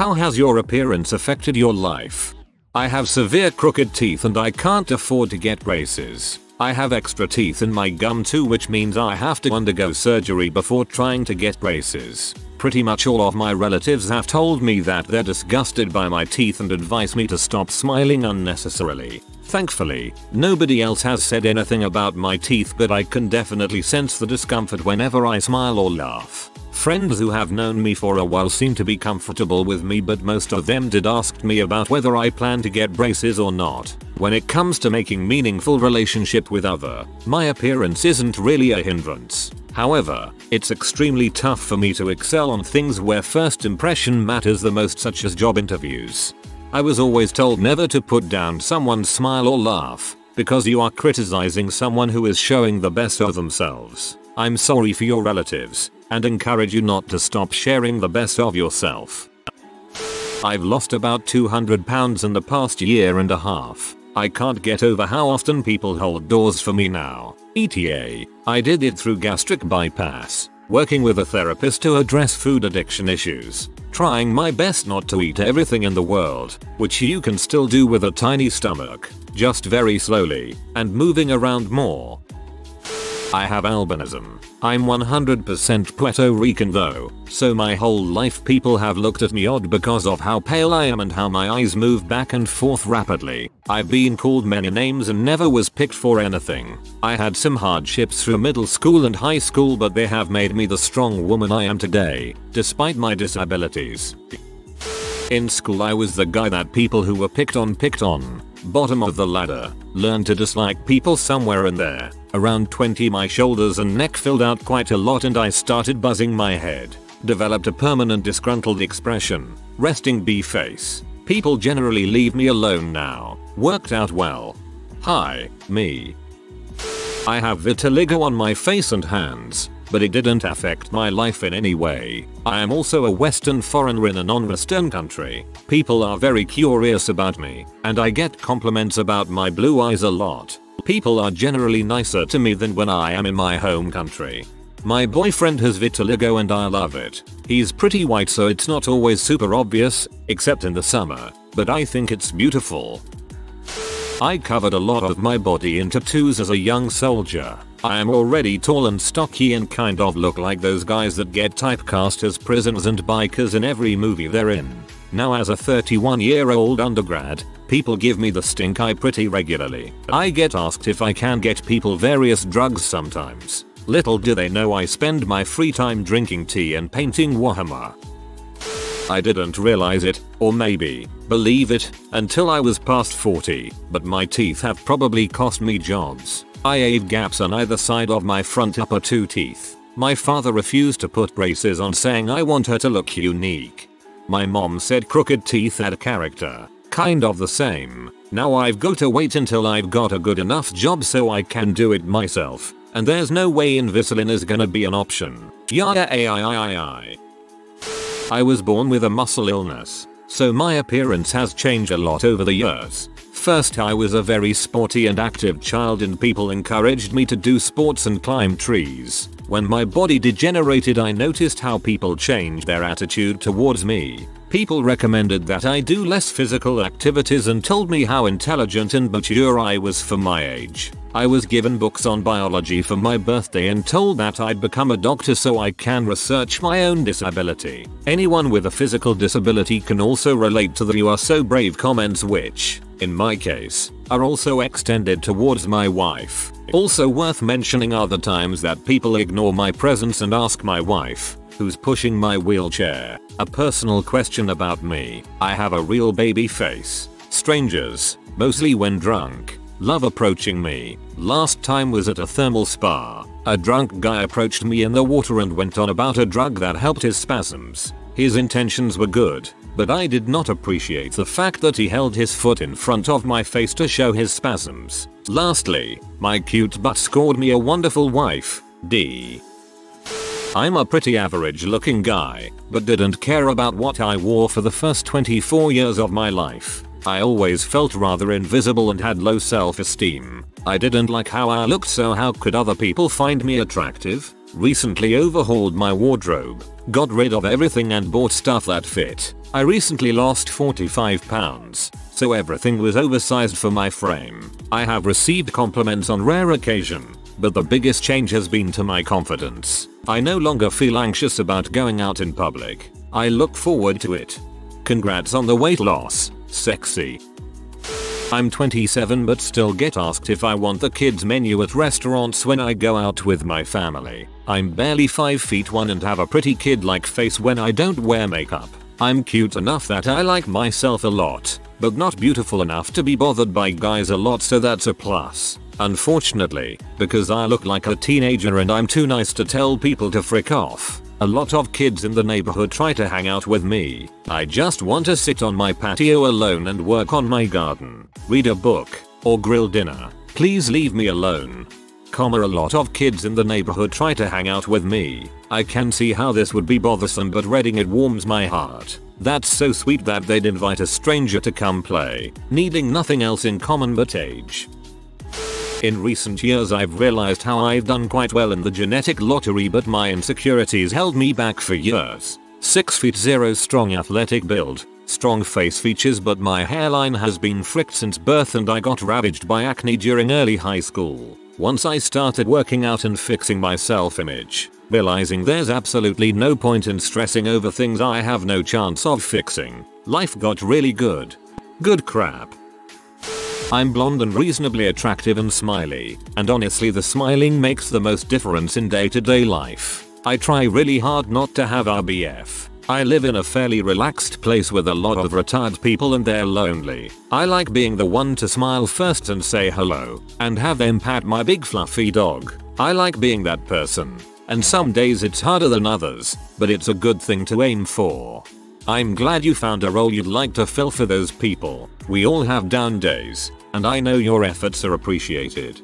How has your appearance affected your life? I have severe crooked teeth and I can't afford to get braces. I have extra teeth in my gum too, which means I have to undergo surgery before trying to get braces. Pretty much all of my relatives have told me that they're disgusted by my teeth and advise me to stop smiling unnecessarily. Thankfully, nobody else has said anything about my teeth, but I can definitely sense the discomfort whenever I smile or laugh. Friends who have known me for a while seem to be comfortable with me, but most of them did ask me about whether I plan to get braces or not. When it comes to making meaningful relationship with other, my appearance isn't really a hindrance. However, it's extremely tough for me to excel on things where first impression matters the most, such as job interviews. I was always told never to put down someone's smile or laugh, because you are criticizing someone who is showing the best of themselves. I'm sorry for your relatives, and encourage you not to stop sharing the best of yourself. I've lost about 200 pounds in the past year and a half. I can't get over how often people hold doors for me now. ETA, I did it through gastric bypass, working with a therapist to address food addiction issues, trying my best not to eat everything in the world, which you can still do with a tiny stomach, just very slowly, and moving around more. I have albinism. I'm 100% Puerto Rican though, so my whole life people have looked at me odd because of how pale I am and how my eyes move back and forth rapidly. I've been called many names and never was picked for anything. I had some hardships through middle school and high school, but they have made me the strong woman I am today, despite my disabilities. In school I was the guy that people who were picked on. Bottom of the ladder. Learned to dislike people somewhere in there. Around 20 my shoulders and neck filled out quite a lot and I started buzzing my head. Developed a permanent disgruntled expression. Resting B face. People generally leave me alone now. Worked out well. Hi, me. I have vitiligo on my face and hands, but it didn't affect my life in any way. I am also a Western foreigner in a non-Western country. People are very curious about me, and I get compliments about my blue eyes a lot. People are generally nicer to me than when I am in my home country. My boyfriend has vitiligo and I love it. He's pretty white, so it's not always super obvious, except in the summer, but I think it's beautiful. I covered a lot of my body in tattoos as a young soldier. I am already tall and stocky and kind of look like those guys that get typecast as prisoners and bikers in every movie they're in. Now as a 31-year-old undergrad, people give me the stink eye pretty regularly. I get asked if I can get people various drugs sometimes. Little do they know I spend my free time drinking tea and painting Warhammer. I didn't realize it, or maybe believe it, until I was past 40, but my teeth have probably cost me jobs. I have gaps on either side of my front upper two teeth. My father refused to put braces on, saying I want her to look unique. My mom said crooked teeth had character. Kind of the same. Now I've got to wait until I've got a good enough job so I can do it myself. And there's no way Invisalign is gonna be an option. Yada ai. I was born with a muscle illness, so my appearance has changed a lot over the years. First I was a very sporty and active child and people encouraged me to do sports and climb trees. When my body degenerated I noticed how people changed their attitude towards me. People recommended that I do less physical activities and told me how intelligent and mature I was for my age. I was given books on biology for my birthday and told that I'd become a doctor so I can research my own disability. Anyone with a physical disability can also relate to the "you are so brave" comments, which, in my case, are also extended towards my wife. Also worth mentioning are the times that people ignore my presence and ask my wife, who's pushing my wheelchair, a personal question about me. I have a real baby face. Strangers, mostly when drunk, love approaching me. Last time was at a thermal spa. A drunk guy approached me in the water and went on about a drug that helped his spasms. His intentions were good, but I did not appreciate the fact that he held his foot in front of my face to show his spasms. Lastly, my cute butt scored me a wonderful wife. D. I'm a pretty average looking guy, but didn't care about what I wore for the first 24 years of my life. I always felt rather invisible and had low self-esteem. I didn't like how I looked, so how could other people find me attractive? Recently overhauled my wardrobe, got rid of everything and bought stuff that fit. I recently lost 45 pounds, so everything was oversized for my frame. I have received compliments on rare occasion, but the biggest change has been to my confidence. I no longer feel anxious about going out in public. I look forward to it. Congrats on the weight loss, sexy. I'm 27 but still get asked if I want the kids menu at restaurants when I go out with my family. I'm barely 5'1" and have a pretty kid-like face when I don't wear makeup. I'm cute enough that I like myself a lot, but not beautiful enough to be bothered by guys a lot, so that's a plus. Unfortunately, because I look like a teenager and I'm too nice to tell people to frick off, a lot of kids in the neighborhood try to hang out with me. I just want to sit on my patio alone and work on my garden, read a book, or grill dinner. Please leave me alone. A lot of kids in the neighborhood try to hang out with me. I can see how this would be bothersome, but reading it warms my heart. That's so sweet that they'd invite a stranger to come play, needing nothing else in common but age. In recent years I've realized how I've done quite well in the genetic lottery, but my insecurities held me back for years. 6'0" strong athletic build, strong face features, but my hairline has been fricked since birth and I got ravaged by acne during early high school. Once I started working out and fixing my self-image, realizing there's absolutely no point in stressing over things I have no chance of fixing, life got really good. Good crap. I'm blonde and reasonably attractive and smiley, and honestly the smiling makes the most difference in day-to-day life. I try really hard not to have RBF. I live in a fairly relaxed place with a lot of retired people and they're lonely. I like being the one to smile first and say hello, and have them pat my big fluffy dog. I like being that person. And some days it's harder than others, but it's a good thing to aim for. I'm glad you found a role you'd like to fill for those people. We all have down days, and I know your efforts are appreciated.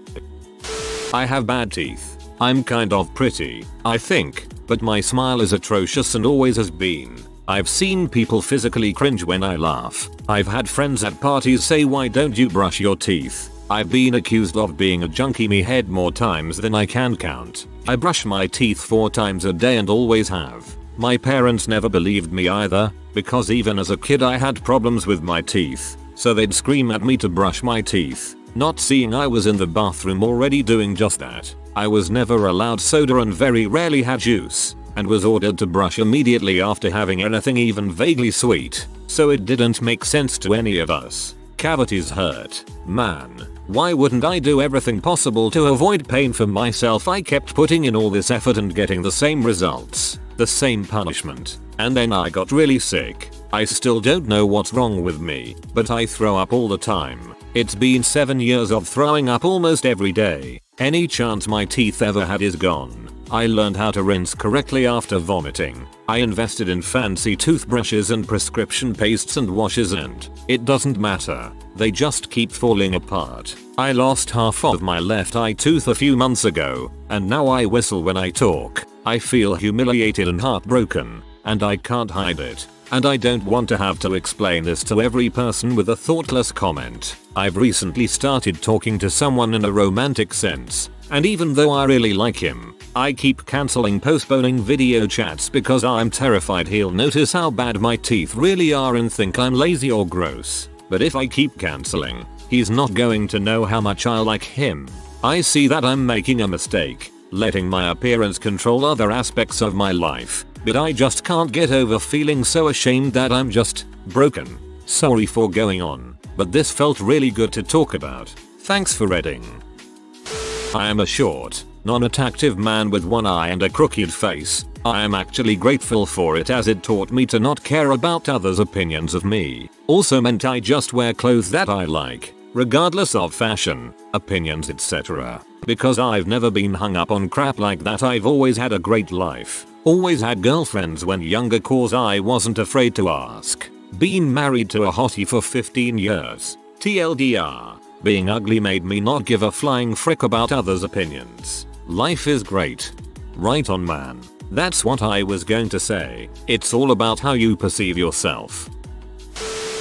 I have bad teeth. I'm kind of pretty, I think, but my smile is atrocious and always has been. I've seen people physically cringe when I laugh. I've had friends at parties say, "Why don't you brush your teeth?" I've been accused of being a junkie me head more times than I can count. I brush my teeth 4 times a day and always have. My parents never believed me either, because even as a kid I had problems with my teeth, so they'd scream at me to brush my teeth, not seeing I was in the bathroom already doing just that. I was never allowed soda and very rarely had juice, and was ordered to brush immediately after having anything even vaguely sweet, so it didn't make sense to any of us. Cavities hurt. Man, why wouldn't I do everything possible to avoid pain for myself? I kept putting in all this effort and getting the same results, the same punishment, and then I got really sick. I still don't know what's wrong with me, but I throw up all the time. It's been 7 years of throwing up almost every day. Any chance my teeth ever had is gone. I learned how to rinse correctly after vomiting. I invested in fancy toothbrushes and prescription pastes and washes, and it doesn't matter. They just keep falling apart. I lost half of my left eye tooth a few months ago, and now I whistle when I talk. I feel humiliated and heartbroken, and I can't hide it. And I don't want to have to explain this to every person with a thoughtless comment. I've recently started talking to someone in a romantic sense, and even though I really like him, I keep postponing video chats because I'm terrified he'll notice how bad my teeth really are and think I'm lazy or gross. But if I keep canceling, he's not going to know how much I like him. I see that I'm making a mistake, letting my appearance control other aspects of my life. But I just can't get over feeling so ashamed that I'm just broken. Sorry for going on, but this felt really good to talk about. Thanks for reading. I am a short, non-attractive man with one eye and a crooked face. I am actually grateful for it, as it taught me to not care about others' opinions of me. Also meant I just wear clothes that I like, regardless of fashion, opinions, etc. Because I've never been hung up on crap like that. I've always had a great life. Always had girlfriends when younger, cause I wasn't afraid to ask. Been married to a hottie for 15 years. TLDR. Being ugly made me not give a flying frick about others' opinions. Life is great. Right on, man. That's what I was going to say. It's all about how you perceive yourself.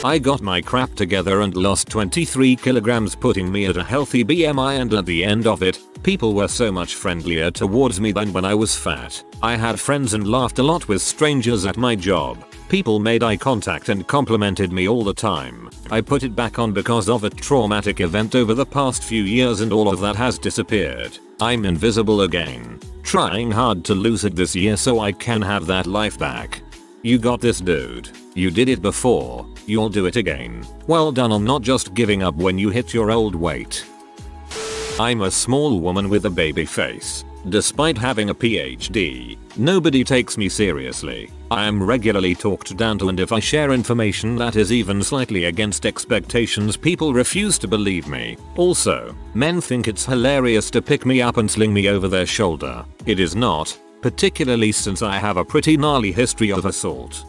I got my crap together and lost 23 kilograms, putting me at a healthy BMI, and at the end of it, people were so much friendlier towards me than when I was fat. I had friends and laughed a lot with strangers at my job. People made eye contact and complimented me all the time. I put it back on because of a traumatic event over the past few years and all of that has disappeared. I'm invisible again. Trying hard to lose it this year so I can have that life back. You got this, dude. You did it before. You'll do it again. Well done on not just giving up when you hit your old weight. I'm a small woman with a baby face. Despite having a PhD, nobody takes me seriously. I am regularly talked down to, and if I share information that is even slightly against expectations, people refuse to believe me. Also, men think it's hilarious to pick me up and sling me over their shoulder. It is not, particularly since I have a pretty gnarly history of assault.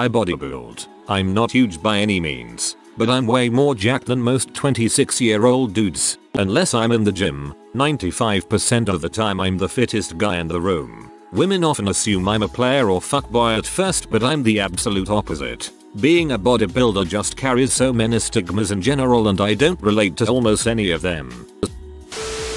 I bodybuild. I'm not huge by any means, but I'm way more jacked than most 26-year-old dudes. Unless I'm in the gym, 95% of the time I'm the fittest guy in the room. Women often assume I'm a player or fuckboy at first, but I'm the absolute opposite. Being a bodybuilder just carries so many stigmas in general, and I don't relate to almost any of them.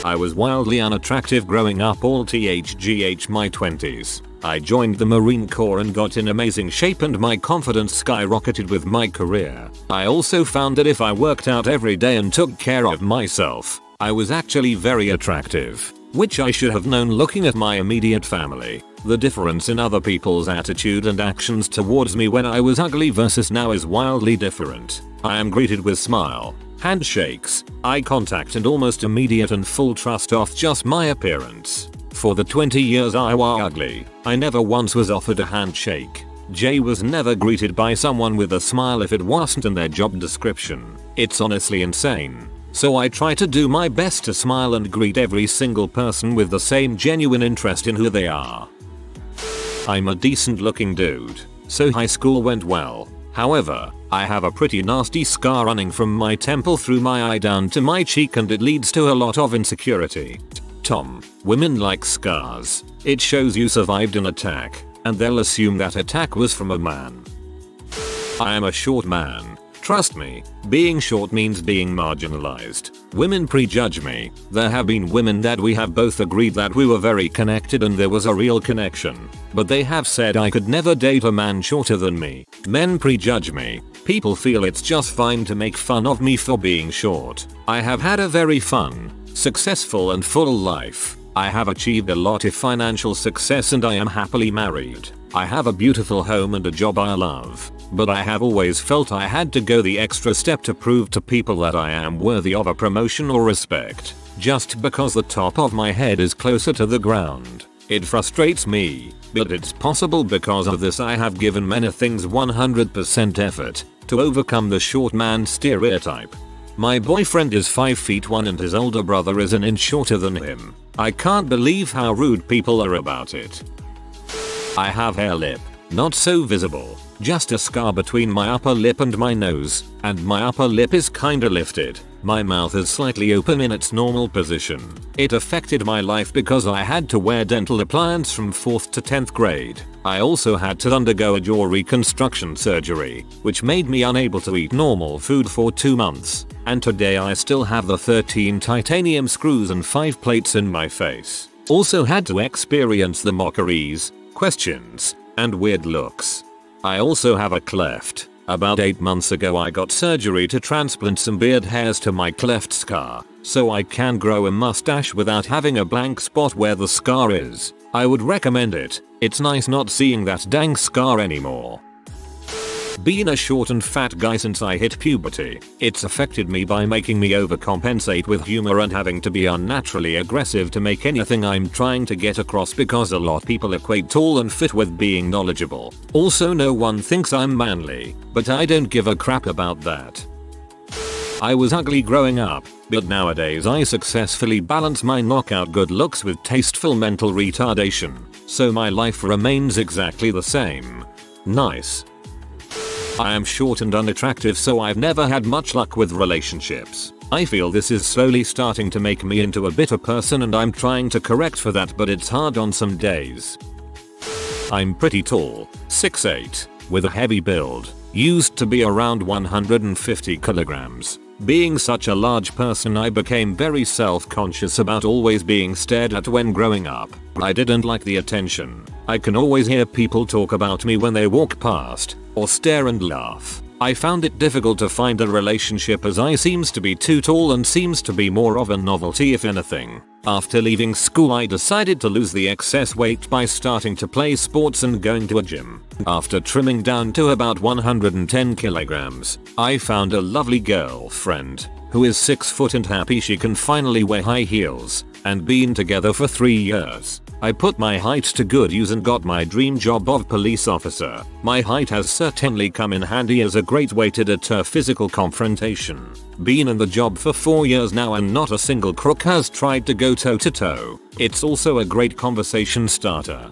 I was wildly unattractive growing up, all thgh my 20s. I joined the Marine Corps and got in amazing shape, and my confidence skyrocketed with my career. I also found that if I worked out every day and took care of myself, I was actually very attractive, which I should have known looking at my immediate family. The difference in other people's attitude and actions towards me when I was ugly versus now is wildly different. I am greeted with smile, handshakes, eye contact, and almost immediate and full trust off just my appearance. For the 20 years I was ugly, I never once was offered a handshake. Jay was never greeted by someone with a smile if it wasn't in their job description. It's honestly insane. So I try to do my best to smile and greet every single person with the same genuine interest in who they are. I'm a decent looking dude, so high school went well. However, I have a pretty nasty scar running from my temple through my eye down to my cheek, and it leads to a lot of insecurity. Tom, women like scars. It shows you survived an attack, and they'll assume that attack was from a man. I am a short man. Trust me, being short means being marginalized. Women prejudge me. There have been women that we have both agreed that we were very connected and there was a real connection, but they have said I could never date a man shorter than me. Men prejudge me. People feel it's just fine to make fun of me for being short. I have had a very fun, successful and full life. I have achieved a lot of financial success and I am happily married. I have a beautiful home and a job I love, but I have always felt I had to go the extra step to prove to people that I am worthy of a promotion or respect, just because the top of my head is closer to the ground. It frustrates me, but it's possible because of this I have given many things 100% effort to overcome the short man stereotype. My boyfriend is 5'1" and his older brother is an inch shorter than him. I can't believe how rude people are about it. I have hair lip, not so visible, just a scar between my upper lip and my nose, and my upper lip is kinda lifted. My mouth is slightly open in its normal position. It affected my life because I had to wear dental appliance from 4th to 10th grade. I also had to undergo a jaw reconstruction surgery, which made me unable to eat normal food for 2 months. And today I still have the 13 titanium screws and 5 plates in my face. Also had to experience the mockeries, questions, and weird looks. I also have a cleft. About 8 months ago I got surgery to transplant some beard hairs to my cleft scar, so I can grow a mustache without having a blank spot where the scar is. I would recommend it. It's nice not seeing that dang scar anymore. Been a short and fat guy since I hit puberty. It's affected me by making me overcompensate with humor and having to be unnaturally aggressive to make anything I'm trying to get across, because a lot people equate tall and fit with being knowledgeable. Also, no one thinks I'm manly, but I don't give a crap about that. I was ugly growing up, but nowadays I successfully balance my knockout good looks with tasteful mental retardation, so my life remains exactly the same. Nice. I am short and unattractive, so I've never had much luck with relationships. I feel this is slowly starting to make me into a bitter person and I'm trying to correct for that, but it's hard on some days. I'm pretty tall, 6'8", with a heavy build, used to be around 150 kilograms. Being such a large person, I became very self-conscious about always being stared at when growing up. I didn't like the attention. I can always hear people talk about me when they walk past, or stare and laugh. I found it difficult to find a relationship as I seems to be too tall and seems to be more of a novelty if anything. After leaving school I decided to lose the excess weight by starting to play sports and going to a gym. After trimming down to about 110 kilograms, I found a lovely girlfriend who is 6 foot and happy she can finally wear high heels, and been together for 3 years. I put my height to good use and got my dream job of police officer. My height has certainly come in handy as a great way to deter physical confrontation. Been in the job for 4 years now and not a single crook has tried to go toe to toe. It's also a great conversation starter.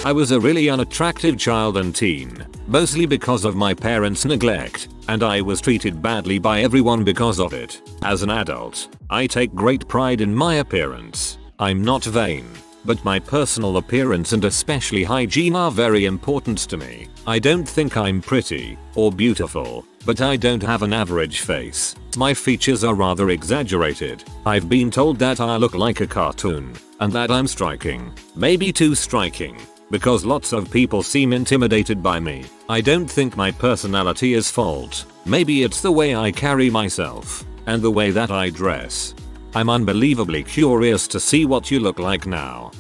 I was a really unattractive child and teen, mostly because of my parents' neglect, and I was treated badly by everyone because of it. As an adult, I take great pride in my appearance. I'm not vain, but my personal appearance and especially hygiene are very important to me. I don't think I'm pretty or beautiful, but I don't have an average face. My features are rather exaggerated. I've been told that I look like a cartoon, and that I'm striking. Maybe too striking, because lots of people seem intimidated by me. I don't think my personality is fault. Maybe it's the way I carry myself, and the way that I dress. I'm unbelievably curious to see what you look like now.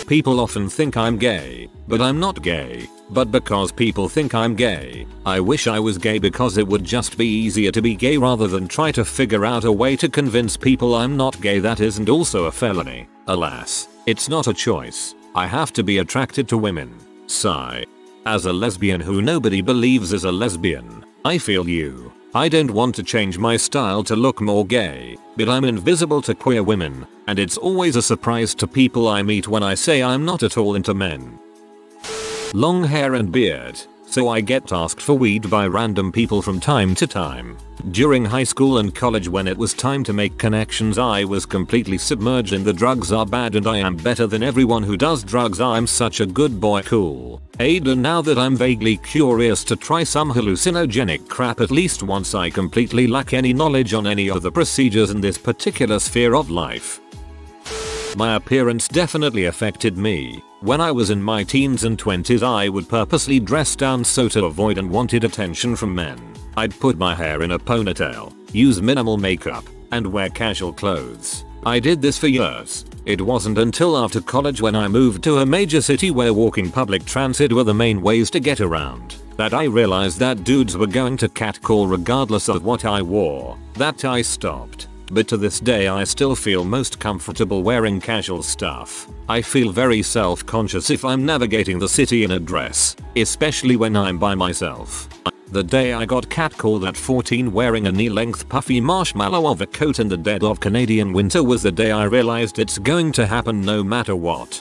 People often think I'm gay, but I'm not gay. But because people think I'm gay, I wish I was gay because it would just be easier to be gay rather than try to figure out a way to convince people I'm not gay that isn't also a felony. Alas, it's not a choice. I have to be attracted to women. Sigh. As a lesbian who nobody believes is a lesbian, I feel you. I don't want to change my style to look more gay, but I'm invisible to queer women, and it's always a surprise to people I meet when I say I'm not at all into men. Long hair and beard, so I get asked for weed by random people from time to time. During high school and college when it was time to make connections I was completely submerged in the drugs are bad and I am better than everyone who does drugs, I'm such a good boy cool. And now that I'm vaguely curious to try some hallucinogenic crap at least once, I completely lack any knowledge on any of the procedures in this particular sphere of life. My appearance definitely affected me. When I was in my teens and 20s I would purposely dress down so to avoid unwanted attention from men. I'd put my hair in a ponytail, use minimal makeup, and wear casual clothes. I did this for years. It wasn't until after college when I moved to a major city where walking public transit were the main ways to get around that I realized that dudes were going to catcall regardless of what I wore. That I stopped. But to this day I still feel most comfortable wearing casual stuff. I feel very self-conscious if I'm navigating the city in a dress, especially when I'm by myself. The day I got catcalled at 14 wearing a knee-length puffy marshmallow overcoat in the dead of Canadian winter was the day I realized it's going to happen no matter what.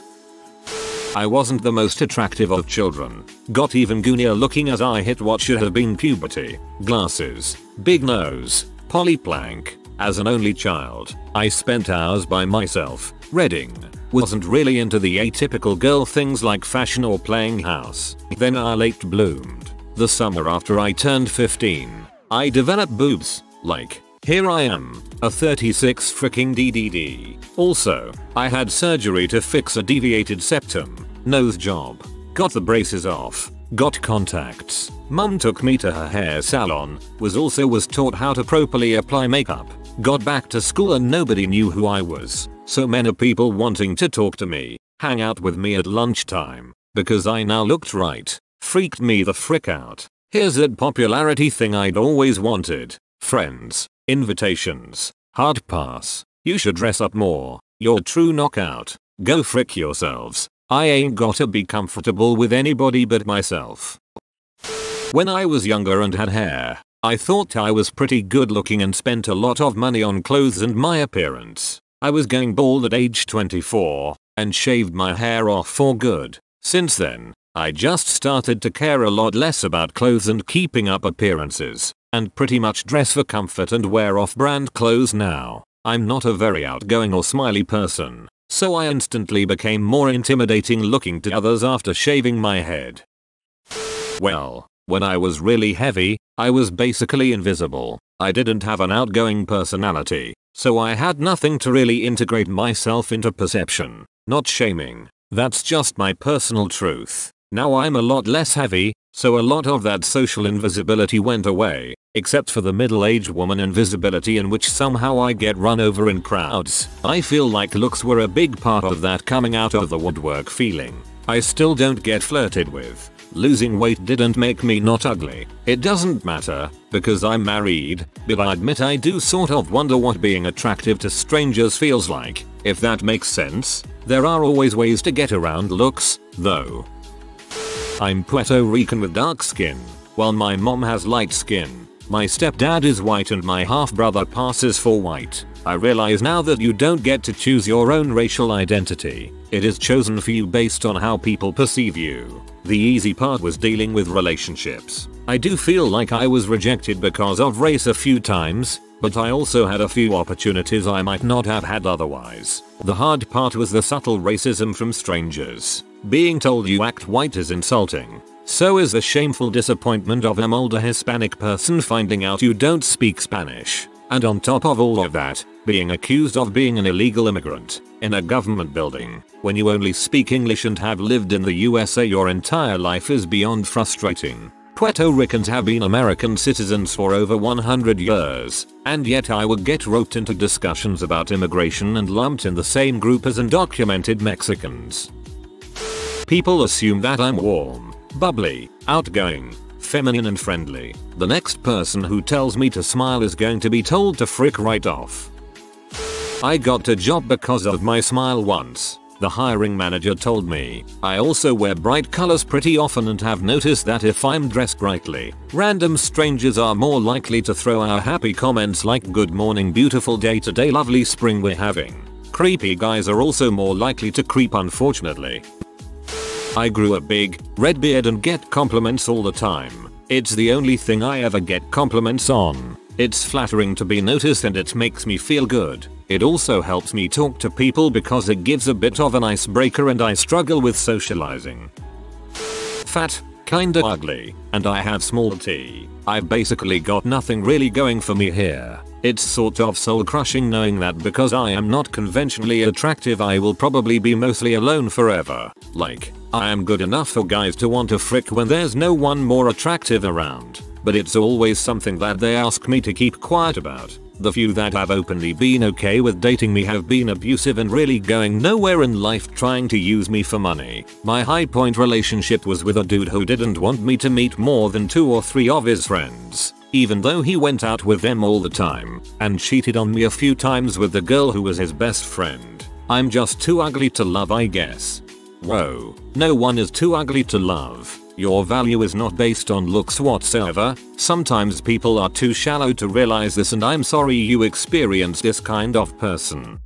I wasn't the most attractive of children. Got even goonier looking as I hit what should have been puberty. Glasses, big nose, Polly Plank. As an only child, I spent hours by myself, reading. Wasn't really into the atypical girl things like fashion or playing house. Then I late bloomed. The summer after I turned 15, I developed boobs. Like, here I am, a 36 freaking DDD. Also, I had surgery to fix a deviated septum. Nose job. Got the braces off. Got contacts. Mum took me to her hair salon. Was taught how to properly apply makeup. Got back to school and nobody knew who I was. So many people wanting to talk to me, hang out with me at lunchtime, because I now looked right. Freaked me the frick out. Here's that popularity thing I'd always wanted. Friends, invitations, hard pass. You should dress up more. You're true knockout. Go frick yourselves. I ain't gotta be comfortable with anybody but myself. When I was younger and had hair, I thought I was pretty good looking and spent a lot of money on clothes and my appearance. I was going bald at age 24 and shaved my hair off for good. Since then, I just started to care a lot less about clothes and keeping up appearances, and pretty much dress for comfort and wear off-brand clothes now. I'm not a very outgoing or smiley person, so I instantly became more intimidating looking to others after shaving my head. Well, when I was really heavy, I was basically invisible. I didn't have an outgoing personality, so I had nothing to really integrate myself into perception. Not shaming. That's just my personal truth. Now I'm a lot less heavy, so a lot of that social invisibility went away, except for the middle-aged woman invisibility in which somehow I get run over in crowds. I feel like looks were a big part of that coming out of the woodwork feeling. I still don't get flirted with. Losing weight didn't make me not ugly. It doesn't matter, because I'm married, but I admit I do sort of wonder what being attractive to strangers feels like, if that makes sense. There are always ways to get around looks, though. I'm Puerto Rican with dark skin, while my mom has light skin. My stepdad is white and my half-brother passes for white. I realize now that you don't get to choose your own racial identity. It is chosen for you based on how people perceive you. The easy part was dealing with relationships. I do feel like I was rejected because of race a few times, but I also had a few opportunities I might not have had otherwise. The hard part was the subtle racism from strangers. Being told you act white is insulting. So is the shameful disappointment of an older Hispanic person finding out you don't speak Spanish. And on top of all of that, being accused of being an illegal immigrant in a government building when you only speak English and have lived in the USA your entire life is beyond frustrating. Puerto Ricans have been American citizens for over 100 years, and yet I would get roped into discussions about immigration and lumped in the same group as undocumented Mexicans. People assume that I'm warm, bubbly, outgoing, feminine and friendly. The next person who tells me to smile is going to be told to frick right off. I got a job because of my smile once. The hiring manager told me. I also wear bright colors pretty often and have noticed that if I'm dressed brightly, random strangers are more likely to throw out happy comments like good morning, beautiful day today, lovely spring we're having. Creepy guys are also more likely to creep, unfortunately. I grew a big, red beard and get compliments all the time. It's the only thing I ever get compliments on. It's flattering to be noticed and it makes me feel good. It also helps me talk to people because it gives a bit of an icebreaker and I struggle with socializing. Fat, kinda ugly, and I have small t. I've basically got nothing really going for me here. It's sort of soul crushing knowing that because I am not conventionally attractive I will probably be mostly alone forever. Like, I am good enough for guys to want to frick when there's no one more attractive around, but it's always something that they ask me to keep quiet about. The few that have openly been okay with dating me have been abusive and really going nowhere in life trying to use me for money. My high point relationship was with a dude who didn't want me to meet more than 2 or 3 of his friends, even though he went out with them all the time, and cheated on me a few times with the girl who was his best friend. I'm just too ugly to love, I guess. Whoa, no one is too ugly to love. Your value is not based on looks whatsoever. Sometimes people are too shallow to realize this and I'm sorry you experience this kind of person.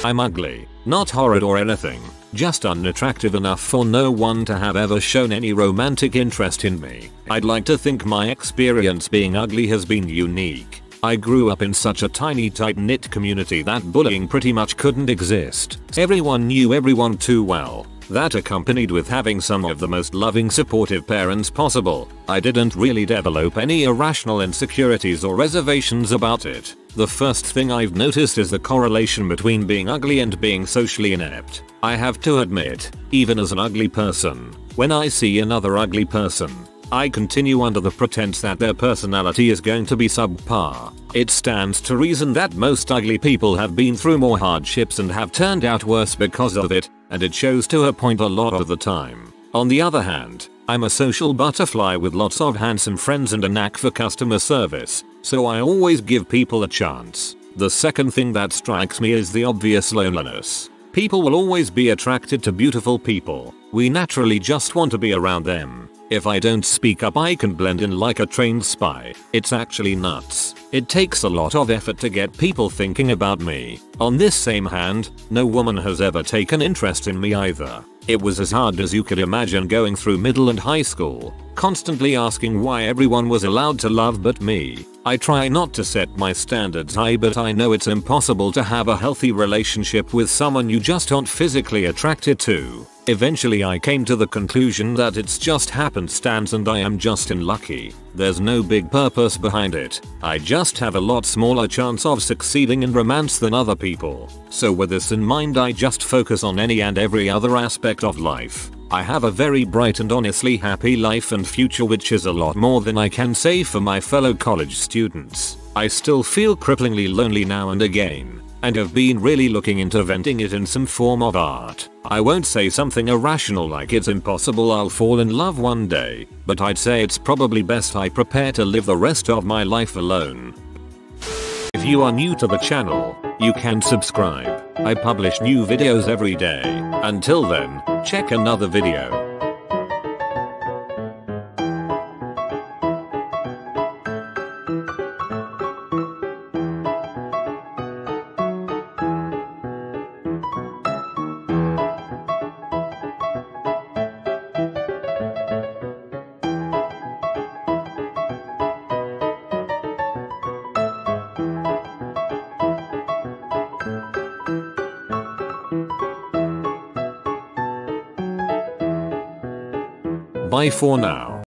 I'm ugly, not horrid or anything, just unattractive enough for no one to have ever shown any romantic interest in me. I'd like to think my experience being ugly has been unique. I grew up in such a tiny tight-knit community that bullying pretty much couldn't exist. Everyone knew everyone too well. That accompanied with having some of the most loving, supportive parents possible, I didn't really develop any irrational insecurities or reservations about it. The first thing I've noticed is the correlation between being ugly and being socially inept. I have to admit, even as an ugly person, when I see another ugly person, I continue under the pretense that their personality is going to be subpar. It stands to reason that most ugly people have been through more hardships and have turned out worse because of it, and it shows to a point a lot of the time. On the other hand, I'm a social butterfly with lots of handsome friends and a knack for customer service, so I always give people a chance. The second thing that strikes me is the obvious loneliness. People will always be attracted to beautiful people. We naturally just want to be around them. If I don't speak up I can blend in like a trained spy. It's actually nuts. It takes a lot of effort to get people thinking about me. On this same hand, no woman has ever taken interest in me either. It was as hard as you could imagine going through middle and high school, constantly asking why everyone was allowed to love but me. I try not to set my standards high, but I know it's impossible to have a healthy relationship with someone you just aren't physically attracted to. Eventually I came to the conclusion that it's just happenstance and I am just unlucky. There's no big purpose behind it. I just have a lot smaller chance of succeeding in romance than other people. So with this in mind, I just focus on any and every other aspect of life. I have a very bright and honestly happy life and future, which is a lot more than I can say for my fellow college students. I still feel cripplingly lonely now and again, and have been really looking into venting it in some form of art. I won't say something irrational like it's impossible I'll fall in love one day, but I'd say it's probably best I prepare to live the rest of my life alone. If you are new to the channel, you can subscribe. I publish new videos every day. Until then, check another video. Bye for now.